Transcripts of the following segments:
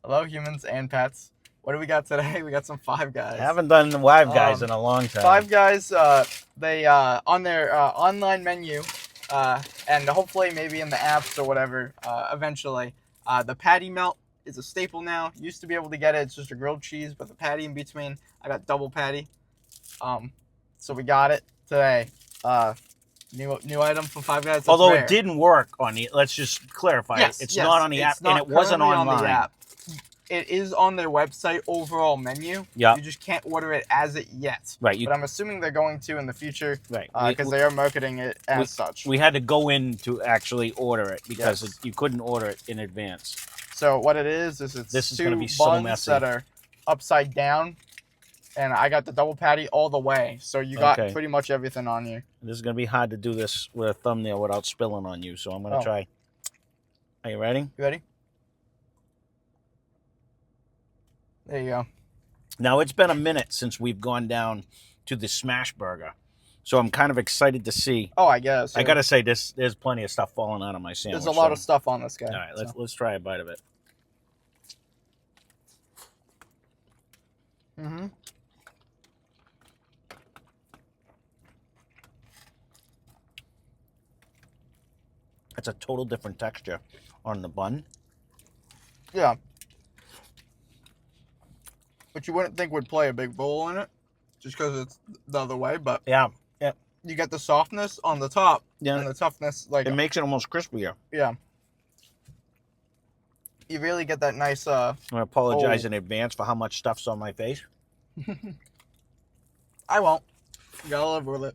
Hello, humans and pets. What do we got today? We got some Five Guys. I haven't done the Five Guys in a long time. Five Guys, they on their online menu, and hopefully maybe in the apps or whatever, eventually, the patty melt is a staple now. Used to be able to get it; it's just a grilled cheese, but the patty in between, I got double patty. So we got it today. New item from Five Guys. Although rare. It didn't work on the. Let's just clarify. Yes, it's not on the app, and it wasn't on online. the app. It is on their website overall menu. Yeah. You just can't order it as it yet. Right. But I'm assuming they're going to in the future. Right. Because they are marketing it as such. We had to go in to actually order it because you couldn't order it in advance. So what it is it's this is two gonna be so buns messy. that are upside down. And I got the double patty all the way. So you got pretty much everything on you. This is going to be hard to do this with a thumbnail without spilling on you. So I'm going to try. Are you ready? You ready? There you go. Now, it's been a minute since we've gone down to the smash burger. So I'm kind of excited to see. Oh, I guess. Yeah. I got to say, there's plenty of stuff falling out of my sandwich. There's a lot of stuff on this guy. All right, let's try a bite of it. Mm-hmm. It's a total different texture on the bun. Yeah. Which you wouldn't think would play a big role in it, just because it's the other way, but yeah. You get the softness on the top, and the toughness, like it makes it almost crispier. Yeah. You really get that nice. I apologize in advance for how much stuff's on my face. I won't. You gotta live with it.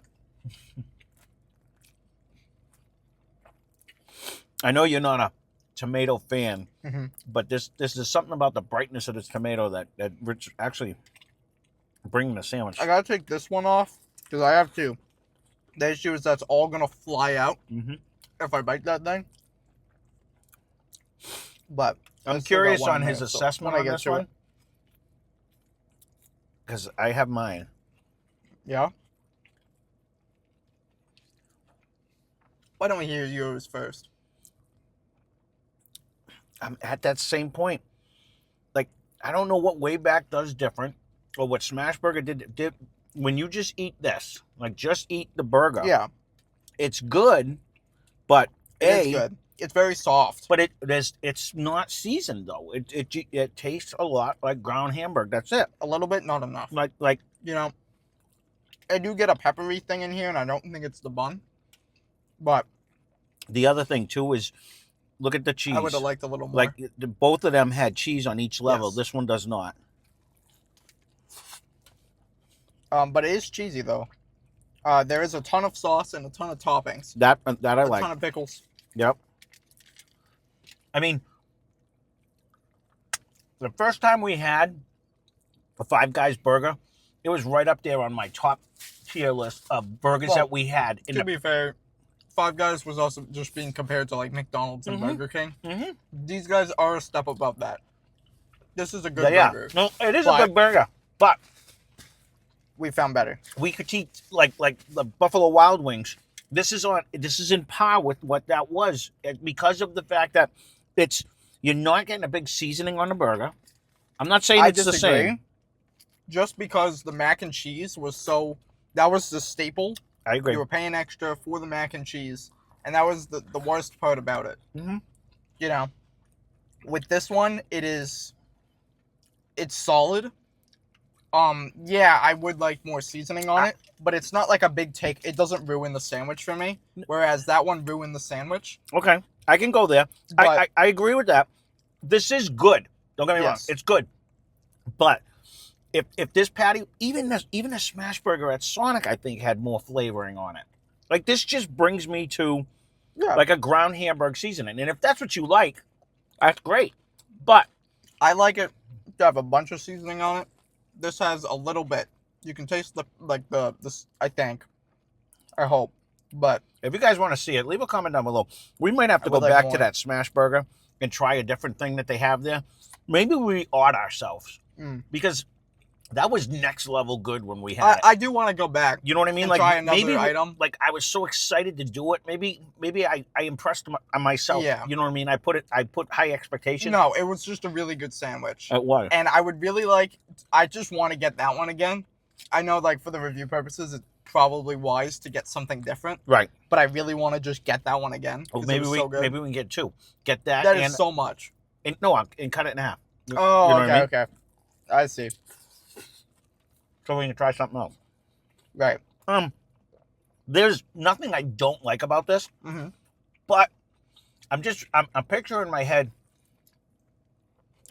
I know you're not a tomato fan, but this is something about the brightness of this tomato that actually bringing the sandwich. I gotta take this one off because I have two. The issue is that's all gonna fly out if I bite that thing. But I'm curious on his assessment on this one because I have mine. Yeah. Why don't we hear yours first? I'm at that same point. Like, I don't know what Wayback does different or what Smashburger did when you just eat this. Like, just eat the burger. Yeah. It's good, but it's good. It's very soft. But it's not seasoned, though. It tastes a lot like ground hamburger. That's it. A little bit, not enough. Like you know, I do get a peppery thing in here, and I don't think it's the bun. But the other thing, too, is look at the cheese. I would have liked a little more. Like, both of them had cheese on each level. Yes. This one does not. But it is cheesy, though. There is a ton of sauce and a ton of toppings. That I like. A ton of pickles. Yep. I mean, the first time we had a Five Guys burger, it was right up there on my top tier list of burgers that we had. To be fair, Five Guys was also just being compared to like McDonald's and Burger King. These guys are a step above that. This is a good burger. No, it is a good burger, but we found better. We critiqued like the Buffalo Wild Wings. This is in par with what that was because of the fact that you're not getting a big seasoning on the burger. I'm not saying it's the same. Just because the mac and cheese that was the staple. I agree. You were paying extra for the mac and cheese, and that was the worst part about it. You know, with this one, it's solid. Yeah, I would like more seasoning on it, but it's not like a big take. It doesn't ruin the sandwich for me, whereas that one ruined the sandwich. Okay, I can go there. I agree with that. This is good. Don't get me wrong. It's good. But if this patty, even a smash burger at Sonic, I think had more flavoring on it. Like, this just brings me to like a ground hamburger seasoning. And if that's what you like, that's great. But I like it to have a bunch of seasoning on it. This has a little bit. You can taste the I think. I hope. But if you guys want to see it, leave a comment down below. We might have to go back to that smash burger and try a different thing that they have there. Maybe we odd ourselves. Because That was next level good when we had it. I do want to go back. You know what I mean? And Like try another maybe item. like I was so excited to do it. Maybe I impressed myself. Yeah. You know what I mean? I put high expectations. No, it was just a really good sandwich. It was. And I would really like. I just want to get that one again. I know, like for the review purposes, it's probably wise to get something different. Right. But I really want to just get that one again. Oh, maybe we can get 2. Get that. That is so much. And cut it in half. Oh, you know okay, okay. I see. So we can try something else. Right. There's nothing I don't like about this, but I'm picturing in my head.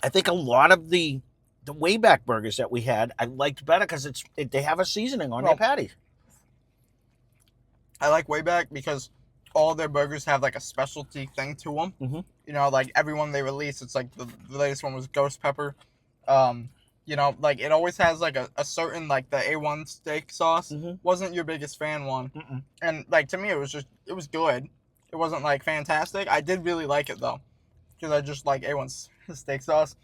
I think a lot of the Wayback Burgers that we had, I liked better because they have a seasoning on their patties. I like Wayback because all their burgers have like a specialty thing to them. You know, like every one they release, it's like the latest one was ghost pepper. You know, like it always has like a certain, like the A1 steak sauce wasn't your biggest fan one. And like to me, it was good. It wasn't like fantastic. I did really like it though, because I just like A1 steak sauce.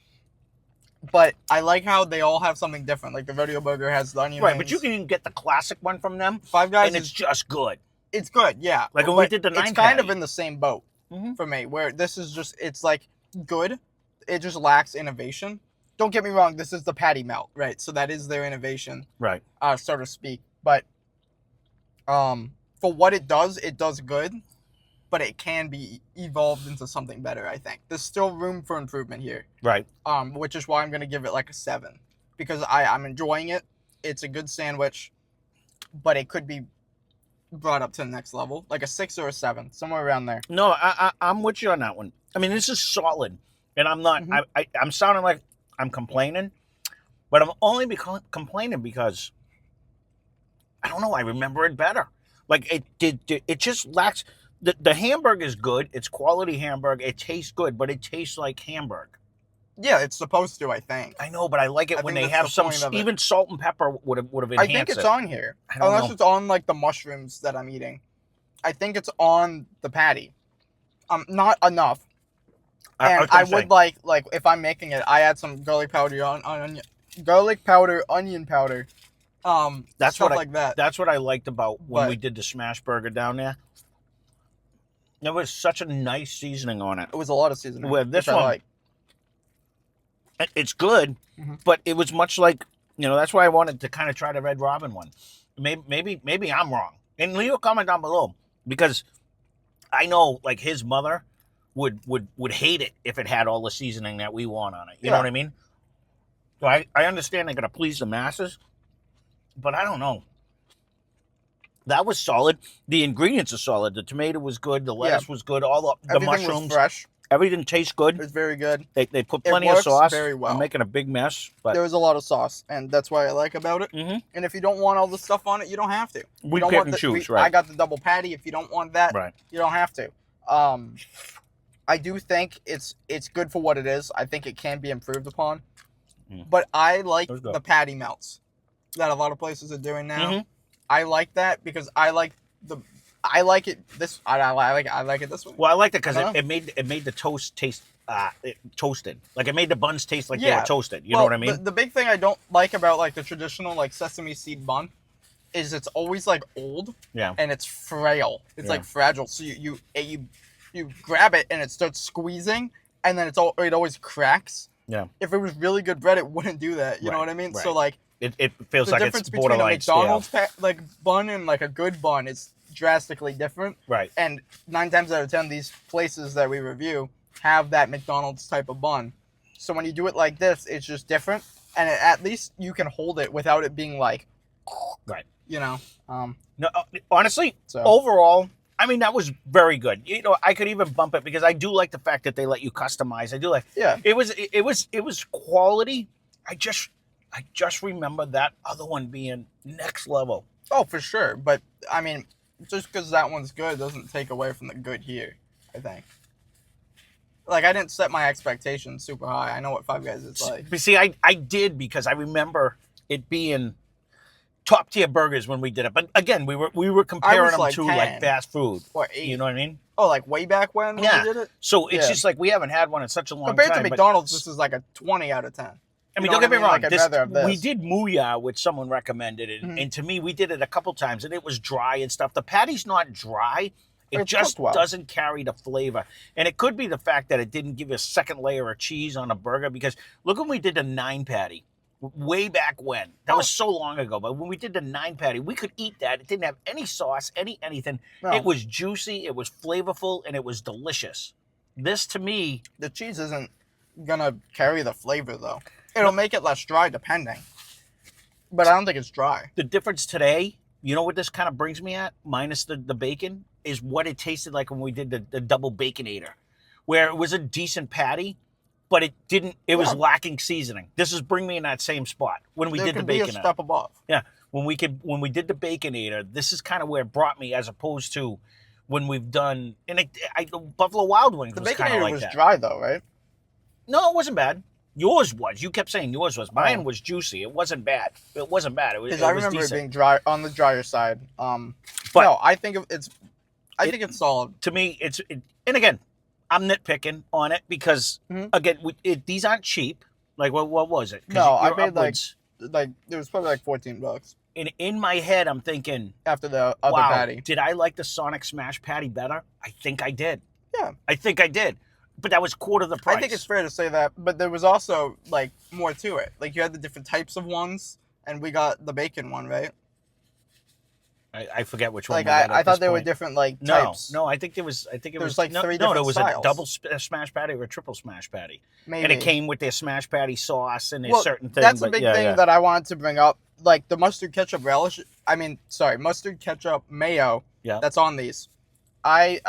But I like how they all have something different. Like the rodeo burger has the onion rings. But you can get the classic one from them. Five Guys, and it's just good. It's good, yeah. Like when we did the 9 it's kind of in the same boat for me, where this is just, it's like good. It just lacks innovation. Don't get me wrong, this is the patty melt, right? So that is their innovation, right? So to speak. But for what it does good, but it can be evolved into something better, I think. There's still room for improvement here. Right. Which is why I'm going to give it like a 7. Because I'm enjoying it. It's a good sandwich, but it could be brought up to the next level. Like a 6 or a 7, somewhere around there. No, I'm with you on that one. I mean, this is solid. And I'm not, I'm sounding like I'm complaining, but I'm only complaining because, I don't know, I remember it better. Like, it just lacks, the hamburger is good, it's quality hamburger, it tastes good, but it tastes like hamburger. Yeah, it's supposed to, I think. I know, but I like it when they have some, even salt and pepper would have enhanced it. I think it's on here. Unless it's on, like, the mushrooms that I'm eating. I think it's on the patty. Not enough. And I would like if I'm making it, I add some garlic powder, onion powder, that's stuff what like that. That's what I liked about when we did the smash burger down there. There was such a nice seasoning on it. It was a lot of seasoning. With this one, it's good, but it was much like, that's why I wanted to kind of try the Red Robin one. Maybe I'm wrong, and leave a comment down below, because I know like his mother would hate it if it had all the seasoning that we want on it. You know what I mean? So I understand they're gonna please the masses, but I don't know. That was solid. The ingredients are solid. The tomato was good. The lettuce was good. All the mushrooms was fresh. Everything tastes good. It was very good. They put plenty of sauce. Very well. I'm making a big mess, but there was a lot of sauce, and that's what I like about it. And if you don't want all the stuff on it, you don't have to. We pick and choose, right? I got the double patty. If you don't want that, you don't have to. I do think it's good for what it is. I think it can be improved upon. But I like the patty melts that a lot of places are doing now. I like that because I like it this way. Well, I liked it because it made the toast taste toasted. Like it made the buns taste like they were toasted. You know what I mean? The big thing I don't like about like the traditional like sesame seed bun is it's always like old. Yeah. And it's frail. It's like fragile. So you grab it and it starts squeezing, and then it always cracks. Yeah. If it was really good bread, it wouldn't do that. You know what I mean? So like it feels like it's borderline the difference between a McDonald's like bun and like a good bun is drastically different. Right. And 9 times out of 10, these places that we review have that McDonald's type of bun. So when you do it like this, it's just different, and at least you can hold it without it being like, No, honestly, overall, I mean, that was very good. I could even bump it because I do like the fact that they let you customize. I do like. Yeah. It was quality. I just remember that other one being next level. Oh, for sure. But I mean, just because that one's good doesn't take away from the good here, I think. Like, I didn't set my expectations super high. I know what Five Guys is like. But see, I did, because I remember it being top tier burgers when we did it. But again, we were comparing them to 10, like fast food. Or 8. You know what I mean? Oh, like way back when we did it? So it's just like we haven't had one in such a long time. Compared to McDonald's, this is like a 20 out of 10. I mean, don't get me wrong. Like, I'd rather have this. We did Muya, which someone recommended, and to me, we did it a couple times, and it was dry and stuff. The patty's not dry. It just doesn't carry the flavor. And it could be the fact that it didn't give you a second layer of cheese on a burger, because look when we did the 9 patty. Way back when. That was so long ago. But when we did the 9 patty, we could eat that. It didn't have any sauce, anything. No. It was juicy, it was flavorful, and it was delicious. This, to me... The cheese isn't going to carry the flavor, though. It'll make it less dry, depending. But I don't think it's dry. The difference today, you know what this kind of brings me at, minus the bacon, is what it tasted like when we did the double Baconator, where it was a decent patty, but it didn't. It was lacking seasoning. This is bringing me in that same spot when we did the Baconator. There could be a step above. Yeah, when we did the Baconator, this is kind of where it brought me, as opposed to when we've done. And Buffalo Wild Wings. The was kind of like that. Baconator was dry though, right? No, it wasn't bad. Yours was. You kept saying yours was. Mine was juicy. It wasn't bad. It wasn't bad. Because I remember it being dry, on the drier side. But no, I think it's solid. To me, and again, I'm nitpicking on it because again, these aren't cheap. Like what was it? No, I paid like it was probably like $14. In my head, I'm thinking after the other patty. Did I like the Sonic Smash patty better? I think I did. Yeah, I think I did. But that was quarter the price. I think it's fair to say that, but there was also like more to it. Like you had the different types of ones, and we got the bacon one, right? I forget which one. Like I thought there were different types. No, I think there was. I think it was like 3 different there was styles. A double smash patty or a triple smash patty. Maybe. And it came with their smash patty sauce and their certain things. That's a big thing that I wanted to bring up. Like the mustard ketchup relish. Mustard ketchup mayo. Yeah. That's on these. I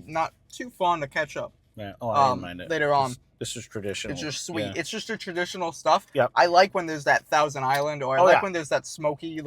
not too fond of ketchup. Yeah. Oh, I didn't mind it. Later on. This is traditional. It's just sweet. Yeah. It's just a traditional stuff. Yeah. I like when there's that Thousand Island, or I like when there's that smoky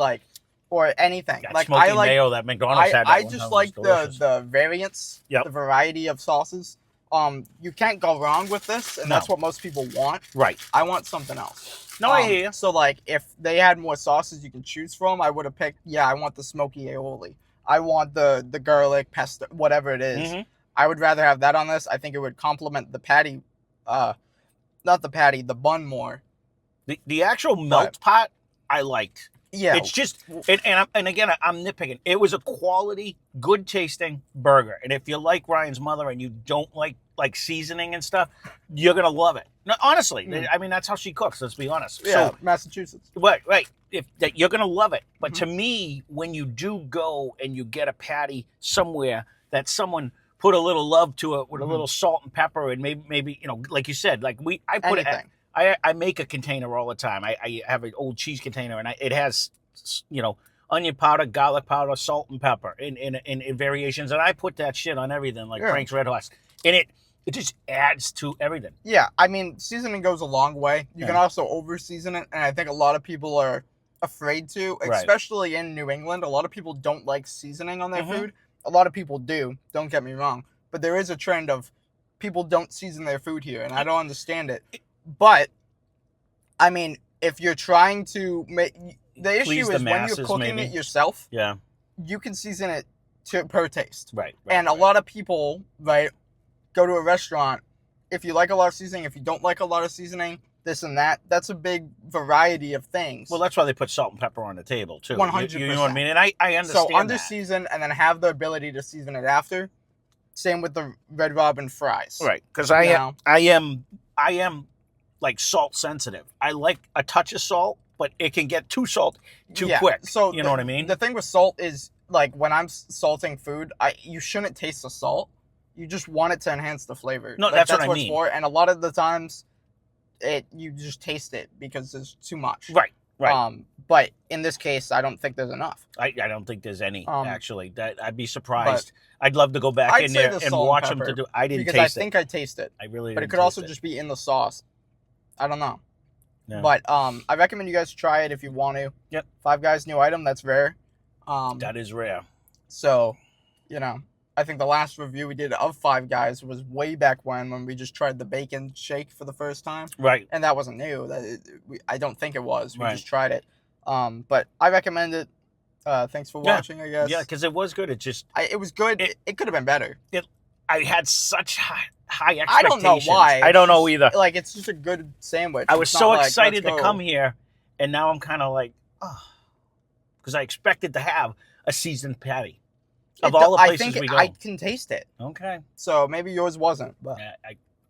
or anything. That like smoky I like mayo that McDonald's had. I just like the variants, the variety of sauces. You can't go wrong with this, and that's what most people want. Right. I want something else. No, I hear you. So like, if they had more sauces you can choose from, I would have picked. Yeah, I want the smoky aioli. I want the garlic pesto, whatever it is. Mm-hmm. I would rather have that on this. I think it would complement the patty, not the patty, the bun more. The actual melt pot, I liked. Yeah, it's just, and again, I'm nitpicking. It was a quality, good tasting burger, and if you like Ryan's mother and you don't like seasoning and stuff, you're gonna love it. No, honestly, I mean that's how she cooks. Let's be honest. Yeah, so, Massachusetts. Right. You're gonna love it. But to me, when you do go and you get a patty somewhere that someone put a little love to it with a little salt and pepper, and maybe like you said, like I put anything. I make a container all the time. I have an old cheese container, and it has, onion powder, garlic powder, salt, and pepper in variations. And I put that shit on everything, like Frank's Red Hot. And it just adds to everything. Yeah, I mean, seasoning goes a long way. You can also over-season it, and I think a lot of people are afraid to, especially in New England. A lot of people don't like seasoning on their food. A lot of people do, don't get me wrong. But there is a trend of people don't season their food here, and I don't understand it. But, I mean, if you're trying to make... The issue is when you're cooking it yourself, you can season it per taste. Right. And a lot of people, go to a restaurant. If you like a lot of seasoning, if you don't like a lot of seasoning, this and that, that's a big variety of things. Well, that's why they put salt and pepper on the table, too. 100%. You know what I mean? And I understand so under-season and then have the ability to season it after. Same with the Red Robin fries. Right. Because I am like salt sensitive. I like a touch of salt, but it can get too salt too quick. So you know what I mean? The thing with salt is, like, when I'm salting food, you shouldn't taste the salt. You just want it to enhance the flavor. No, that's what I mean. It's for. And a lot of the times, you just taste it because there's too much. Right. But in this case, I don't think there's enough. I don't think there's any, actually. I'd be surprised. I'd love to go back in there and watch them to do. I didn't taste it. Because I think I taste it. I really didn't. But it could also just be in the sauce. I don't know. Yeah. But I recommend you guys try it if you want to. Yep. Five Guys new item. That's rare. That is rare. So, I think the last review we did of Five Guys was way back when we just tried the bacon shake for the first time. Right. And that wasn't new. I don't think it was. We just tried it. But I recommend it. Thanks for watching, I guess. Yeah, because it was good. It was good. It could have been better. I had such high expectations. I don't know why. I don't know either. Like, it's just a good sandwich. I was It's so not like, excited let's to go. come here, and now I'm kind of like, oh, because I expected to have a seasoned patty. Of all the places we go, I can taste it. Okay. So maybe yours wasn't. But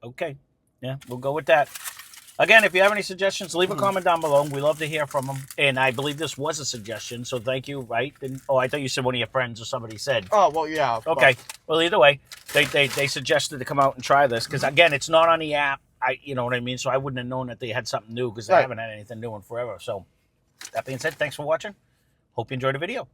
okay. Yeah, we'll go with that. Again, if you have any suggestions, leave a comment down below. We love to hear from them. And I believe this was a suggestion, so thank you, right? And, I thought you said one of your friends or somebody said. Oh, well, yeah. Okay. Well, either way, they suggested to come out and try this. Because, again, it's not on the app. You know what I mean? So I wouldn't have known that they had something new because they haven't had anything new in forever. So that being said, thanks for watching. Hope you enjoyed the video.